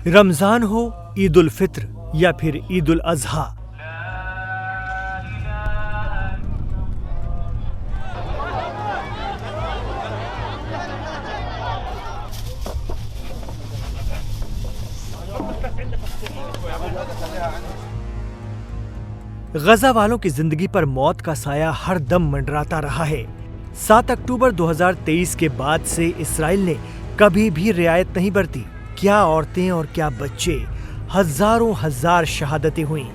रमजान हो, ईद उल फित्र या फिर ईद उल अजहा, गजा वालों की जिंदगी पर मौत का साया हर दम मंडराता रहा है। 7 अक्टूबर 2023 के बाद से इस्राइल ने कभी भी रियायत नहीं बरती। क्या औरतें और क्या बच्चे, हजारों हजार शहादतें हुई।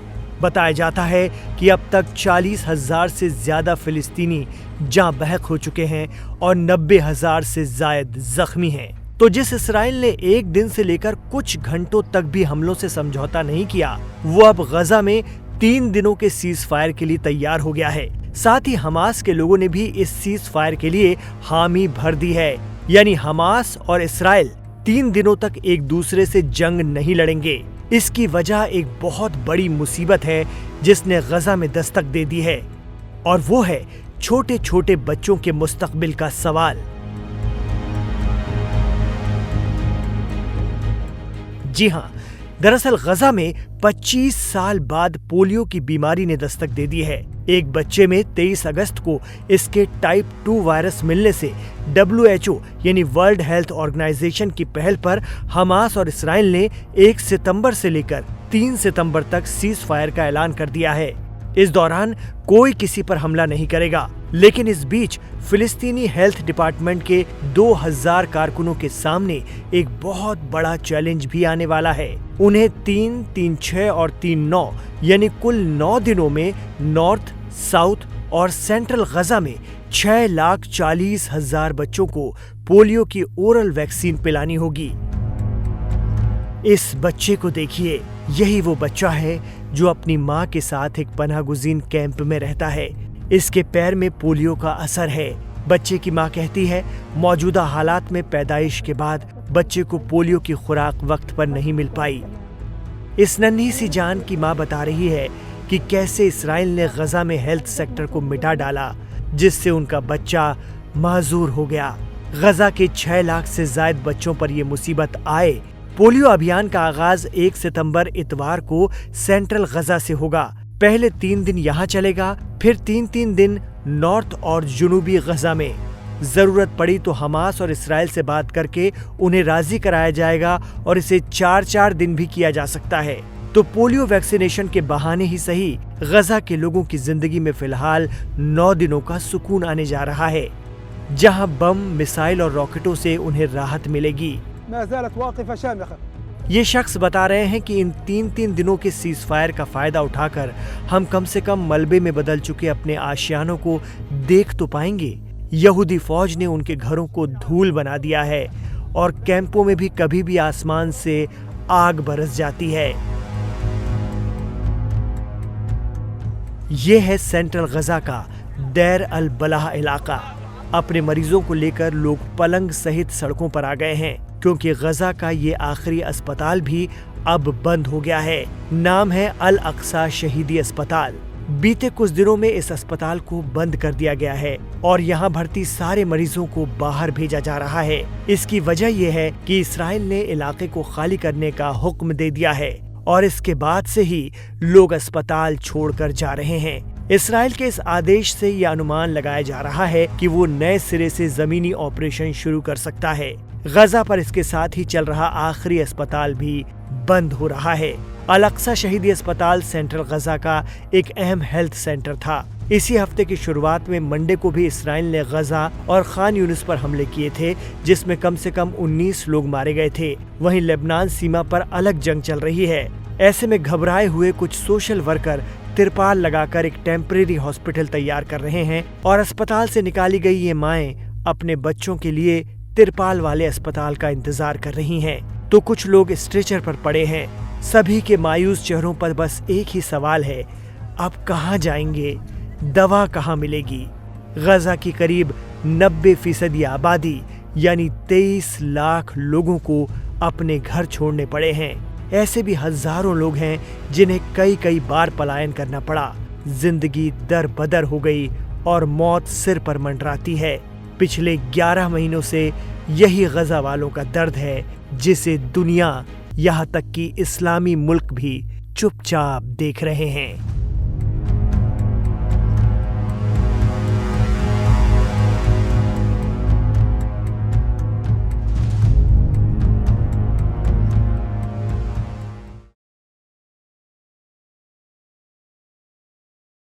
बताया जाता है कि अब तक 40,000 से ज्यादा फिलिस्तीनी जाँ बहक हो चुके हैं और 90,000 से जायद जख्मी हैं। तो जिस इस्राइल ने एक दिन से लेकर कुछ घंटों तक भी हमलों से समझौता नहीं किया, वो अब गजा में 3 दिनों के सीज फायर के लिए तैयार हो गया है। साथ ही हमास के लोगों ने भी इस सीज फायर के लिए हामी भर दी है। यानी हमास और इस्राइल 3 दिनों तक एक दूसरे से जंग नहीं लड़ेंगे। इसकी वजह एक बहुत बड़ी मुसीबत है जिसने गजा में दस्तक दे दी है, और वो है छोटे छोटे बच्चों के मुस्तकबिल का सवाल। जी हाँ, दरअसल गजा में 25 साल बाद पोलियो की बीमारी ने दस्तक दे दी है। एक बच्चे में 23 अगस्त को इसके टाइप 2 वायरस मिलने से WHO यानी वर्ल्ड हेल्थ ऑर्गेनाइजेशन की पहल पर हमास और इस्राइल ने 1 सितंबर से लेकर 3 सितंबर तक सीज फायर का ऐलान कर दिया है। इस दौरान कोई किसी पर हमला नहीं करेगा, लेकिन इस बीच फिलिस्तीनी हेल्थ डिपार्टमेंट के 2000 कारकुनों के सामने एक बहुत बड़ा चैलेंज भी आने वाला है। उन्हें 3, 3, 6 और 3, 9 यानी कुल 9 दिनों में नॉर्थ, साउथ और सेंट्रल गजा में 6,40,000 बच्चों को पोलियो की ओरल वैक्सीन पिलानी होगी। इस बच्चे को देखिए, यही वो बच्चा है जो अपनी माँ के साथ एक पनाहगुज़ीन कैंप में रहता है। इसके पैर में पोलियो का असर है। बच्चे की माँ कहती है, मौजूदा हालात में पैदाइश के बाद बच्चे को पोलियो की खुराक वक्त पर नहीं मिल पाई। इस नन्ही सी जान की माँ बता रही है कि कैसे इस्राइल ने गजा में हेल्थ सेक्टर को मिटा डाला, जिससे उनका बच्चा माजूर हो गया। गजा के 6 लाख से ज्यादा बच्चों पर यह मुसीबत आए। पोलियो अभियान का आगाज 1 सितंबर इतवार को सेंट्रल गजा से होगा। पहले 3 दिन यहाँ चलेगा, फिर 3 दिन नॉर्थ और जुनूबी गजा में। जरूरत पड़ी तो हमास और इस्राइल से बात करके उन्हें राजी कराया जाएगा और इसे 4-4 दिन भी किया जा सकता है। तो पोलियो वैक्सीनेशन के बहाने ही सही, गजा के लोगों की जिंदगी में फिलहाल 9 दिनों का सुकून आने जा रहा है, जहां बम, मिसाइल और रॉकेटों से उन्हें राहत मिलेगी। ये शख्स बता रहे हैं कि इन 3 दिनों के सीज फायर का फायदा उठाकर हम कम से कम मलबे में बदल चुके अपने आशियानों को देख तो पाएंगे। यहूदी फौज ने उनके घरों को धूल बना दिया है और कैंपों में भी कभी भी आसमान से आग बरस जाती है। ये है सेंट्रल गजा का देर अल बलाह इलाका। अपने मरीजों को लेकर लोग पलंग सहित सड़कों पर आ गए हैं, क्योंकि गजा का ये आखिरी अस्पताल भी अब बंद हो गया है। नाम है अल अक्सा शहीदी अस्पताल। बीते कुछ दिनों में इस अस्पताल को बंद कर दिया गया है और यहाँ भर्ती सारे मरीजों को बाहर भेजा जा रहा है। इसकी वजह यह है कि इस्राइल ने इलाके को खाली करने का हुक्म दे दिया है और इसके बाद से ही लोग अस्पताल छोड़कर जा रहे हैं। इस्राइल के इस आदेश से यह अनुमान लगाया जा रहा है कि वो नए सिरे से जमीनी ऑपरेशन शुरू कर सकता है। गजा पर इसके साथ ही चल रहा आखिरी अस्पताल भी बंद हो रहा है। अल अक्सा शहीदी अस्पताल सेंट्रल गजा का एक अहम हेल्थ सेंटर था। इसी हफ्ते की शुरुआत में मंडे को भी इस्राइल ने गजा और खान यूनिस पर हमले किए थे, जिसमें कम से कम 19 लोग मारे गए थे। वहीं लेबनान सीमा पर अलग जंग चल रही है। ऐसे में घबराए हुए कुछ सोशल वर्कर तिरपाल लगाकर एक टेम्परेरी हॉस्पिटल तैयार कर रहे हैं और अस्पताल से निकाली गई ये माएं अपने बच्चों के लिए तिरपाल वाले अस्पताल का इंतजार कर रही हैं। तो कुछ लोग स्ट्रेचर पर पड़े हैं। सभी के मायूस चेहरों पर बस एक ही सवाल है, अब कहाँ जाएंगे, दवा कहाँ मिलेगी। गजा की करीब 90% आबादी यानी 23 लाख लोगों को अपने घर छोड़ने पड़े हैं। ऐसे भी हजारों लोग हैं जिन्हें कई बार पलायन करना पड़ा। जिंदगी दर बदर हो गई और मौत सिर पर मंडराती है। पिछले 11 महीनों से यही गजा वालों का दर्द है, जिसे दुनिया यहाँ तक कि इस्लामी मुल्क भी चुपचाप देख रहे हैं।